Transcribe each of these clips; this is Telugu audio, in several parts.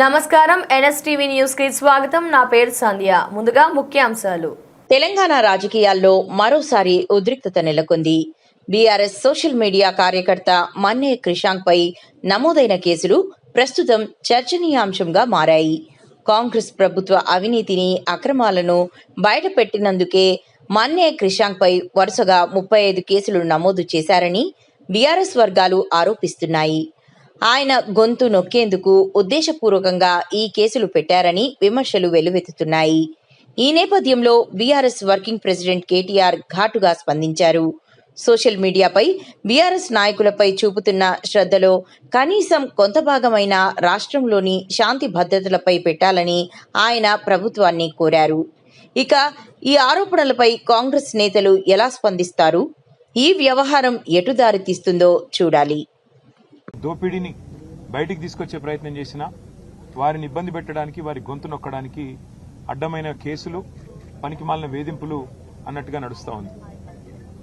నమస్కారం ఎన్ఎస్టీవీ న్యూస్ కి స్వాగతం. నా పేరు సంధ్య. ముందుగా ముఖ్యాంశాలు. తెలంగాణ రాజకీయాల్లో మరోసారి ఉద్రిక్తత నెలకొంది. బీఆర్ఎస్ సోషల్ మీడియా కార్యకర్త మన్నే క్రిషాంక్ పై నమోదైన కేసులు ప్రస్తుతం చర్చనీయాంశంగా మారాయి. కాంగ్రెస్ ప్రభుత్వ అవినీతిని, అక్రమాలను బయటపెట్టినందుకే మన్నే క్రిషాంక్ పై వరుసగా 35 కేసులు నమోదు చేశారని బీఆర్ఎస్ వర్గాలు ఆరోపిస్తున్నాయి. ఆయన గొంతు నొక్కేందుకు ఉద్దేశపూర్వకంగా ఈ కేసులు పెట్టారని విమర్శలు వెల్లువెత్తుతున్నాయి. ఈ నేపథ్యంలో బీఆర్ఎస్ వర్కింగ్ ప్రెసిడెంట్ కేటీఆర్ ఘాటుగా స్పందించారు. సోషల్ మీడియాపై బీఆర్ఎస్ నాయకులపై చూపుతున్న శ్రద్ధలో కనీసం కొంత భాగమైన రాష్ట్రంలోని శాంతి భద్రతలపై పెట్టాలని ఆయన ప్రభుత్వాన్ని కోరారు. ఇక ఈ ఆరోపణలపై కాంగ్రెస్ నేతలు ఎలా స్పందిస్తారు? ఈ వ్యవహారం ఎటు దారి తీస్తుందో చూడాలి. దోపిడీని బయటికి తీసుకొచ్చే ప్రయత్నం చేసినా వారిని ఇబ్బంది పెట్టడానికి, వారి గొంతు నొక్కడానికి అడ్డమైన కేసులు, పనికిమాలిన వేధింపులు అన్నట్టుగా నడుస్తూ ఉంది.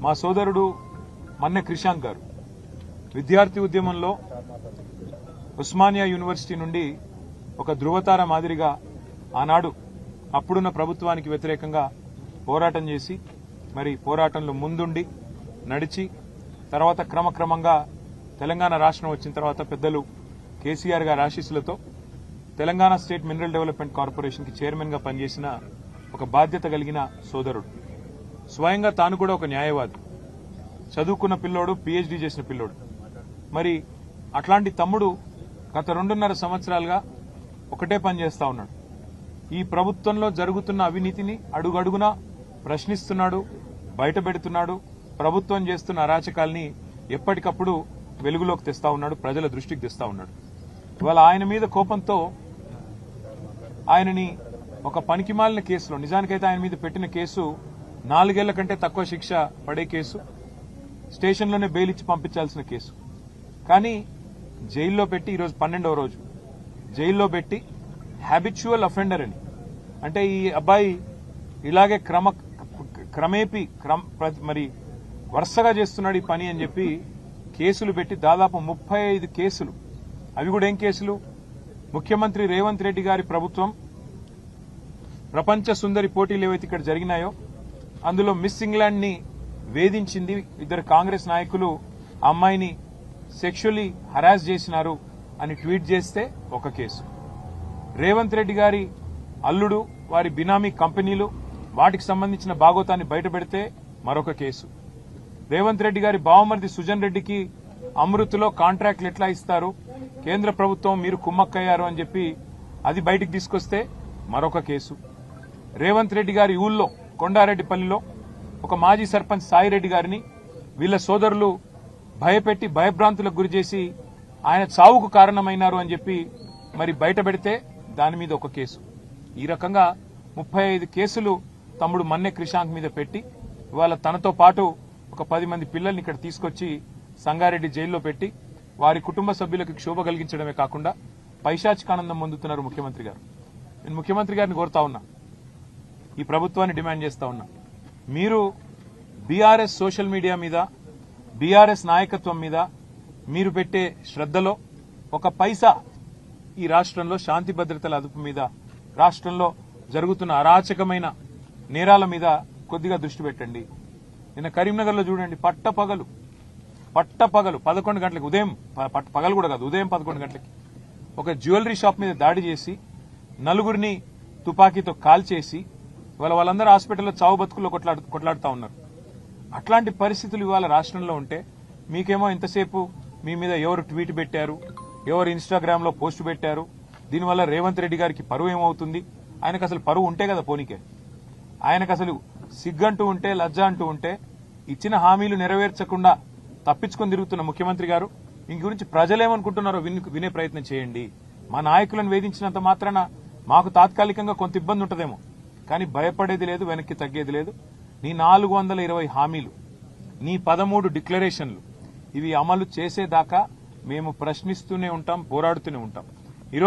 మా సోదరుడు మన్నె క్రిషాంక్ గారు విద్యార్థి ఉద్యమంలో ఉస్మానియా యూనివర్సిటీ నుండి ఒక ధృవతార మాదిరిగా ఆనాడు అప్పుడున్న ప్రభుత్వానికి వ్యతిరేకంగా పోరాటం చేసి, మరి పోరాటంలో ముందుండి నడిచి, తర్వాత క్రమక్రమంగా తెలంగాణ రాష్ట్రం వచ్చిన తర్వాత పెద్దలు కేసీఆర్ గారి ఆశీస్సులతో తెలంగాణ స్టేట్ మినరల్ డెవలప్మెంట్ కార్పొరేషన్కి చైర్మన్గా పనిచేసిన ఒక బాధ్యత కలిగిన సోదరుడు. స్వయంగా తాను కూడా ఒక న్యాయవాది, చదువుకున్న పిల్లోడు, పీహెచ్డీ చేసిన పిల్లోడు. మరి అట్లాంటి తమ్ముడు గత 2.5 సంవత్సరాలుగా ఒకటే పని చేస్తా ఉన్నాడు. ఈ ప్రభుత్వంలో జరుగుతున్న అవినీతిని అడుగడుగునా ప్రశ్నిస్తున్నాడు, బయటపెడుతున్నాడు. ప్రభుత్వం చేస్తున్న అరాచకాల్ని ఎప్పటికప్పుడు వెలుగులోకి తెస్తా ఉన్నాడు, ప్రజల దృష్టికి తెస్తా ఉన్నాడు. ఇవాళ ఆయన మీద కోపంతో ఆయనని ఒక పనికిమాలిన కేసులో, నిజానికైతే ఆయన మీద పెట్టిన కేసు 4 ఏళ్ల కంటే తక్కువ శిక్ష పడే కేసు, స్టేషన్లోనే బెయిల్ ఇచ్చి పంపించాల్సిన కేసు. కానీ జైల్లో పెట్టి, ఈరోజు 12వ రోజు జైల్లో పెట్టి హ్యాబిచువల్ అఫెండర్ అని, అంటే ఈ అబ్బాయి ఇలాగే క్రమేపీ మరి వరుసగా చేస్తున్నాడు ఈ పని అని చెప్పి కేసులు పెట్టి దాదాపు 35 కేసులు. అవి కూడా ఏం కేసులు? ముఖ్యమంత్రి రేవంత్ రెడ్డి గారి ప్రభుత్వం ప్రపంచ సుందరి పోటీలు ఏవైతే ఇక్కడ జరిగినాయో అందులో మిస్ ఇంగ్లాండ్ ని వేధించింది. 2 కాంగ్రెస్ నాయకులు ఆ అమ్మాయిని సెక్షువల్లీ హరాస్ చేసినారు అని ట్వీట్ చేస్తే ఒక కేసు. రేవంత్ రెడ్డి గారి అల్లుడు, వారి బినామీ కంపెనీలు, వాటికి సంబంధించిన భాగోతాన్ని బయటపెడితే మరొక కేసు. రేవంత్ రెడ్డి గారి బావమరిది సుజన్ రెడ్డికి అమృత్లో కాంట్రాక్ట్లు ఎట్లా ఇస్తారు, కేంద్ర ప్రభుత్వం మీరు కుమ్మక్కయ్యారు అని చెప్పి అది బయటికి తీసుకొస్తే మరొక కేసు. రేవంత్ రెడ్డి గారి ఊళ్ళో కొండారెడ్డిపల్లిలో ఒక మాజీ సర్పంచ్ సాయిరెడ్డి గారిని వీళ్ల సోదరులు భయపెట్టి భయభ్రాంతులకు గురిచేసి ఆయన చావుకు కారణమైనారు అని చెప్పి మరి బయటపెడితే దాని మీద ఒక కేసు. ఈ రకంగా 35 కేసులు తమ్ముడు మన్నె క్రిషాంక్ మీద పెట్టి ఇవాళ తనతో పాటు ఒక 10 మంది పిల్లల్ని ఇక్కడ తీసుకొచ్చి సంగారెడ్డి జైల్లో పెట్టి వారి కుటుంబ సభ్యులకు క్షోభ కలిగించడమే కాకుండా పైశాచికానందం పొందుతున్నారు ముఖ్యమంత్రి గారు. నేను ముఖ్యమంత్రి గారిని కోరుతా ఉన్నా, ఈ ప్రభుత్వాన్ని డిమాండ్ చేస్తా ఉన్నా, మీరు బీఆర్ఎస్ సోషల్ మీడియా మీద, బీఆర్ఎస్ నాయకత్వం మీద మీరు పెట్టే శ్రద్ధలో ఒక పైసా ఈ రాష్ట్రంలో శాంతి భద్రతల అదుపు మీద, రాష్ట్రంలో జరుగుతున్న అరాచకమైన నేరాల మీద కొద్దిగా దృష్టి పెట్టండి. నిన్న కరీంనగర్ లో చూడండి, పట్టపగలు 11 గంటలకు, ఉదయం పగలు కూడా కాదు, ఉదయం 11 గంటలకి ఒక జ్యువెలరీ షాప్ మీద దాడి చేసి 4 తుపాకీతో కాల్చేసి వాళ్ళందరూ హాస్పిటల్లో చావు బతుకుల్లో కొట్లాడుతా ఉన్నారు. అట్లాంటి పరిస్థితులు ఇవాళ రాష్ట్రంలో ఉంటే మీకేమో ఇంతసేపు మీ మీద ఎవరు ట్వీట్ పెట్టారు, ఎవరు ఇన్స్టాగ్రామ్ లో పోస్ట్ పెట్టారు, దీనివల్ల రేవంత్ రెడ్డి గారికి పరువు ఏమవుతుంది? ఆయనకు అసలు పరువు ఉంటే కదా పోనీకే, ఆయనకు అసలు సిగ్గంటూ ఉంటే, లజ్జ అంటూ ఉంటే, ఇచ్చిన హామీలు నెరవేర్చకుండా తప్పించుకొని తిరుగుతున్న ముఖ్యమంత్రి గారు, మీ గురించి ప్రజలేమనుకుంటున్నారో వినే ప్రయత్నం చేయండి. మా నాయకులను వేధించినంత మాత్రాన మాకు తాత్కాలికంగా కొంత ఇబ్బంది ఉంటుందేమో, కానీ భయపడేది లేదు, వెనక్కి తగ్గేది లేదు. నీ 420 హామీలు, నీ 13 డిక్లరేషన్లు, ఇవి అమలు చేసేదాకా మేము ప్రశ్నిస్తూనే ఉంటాం, పోరాడుతూనే ఉంటాం.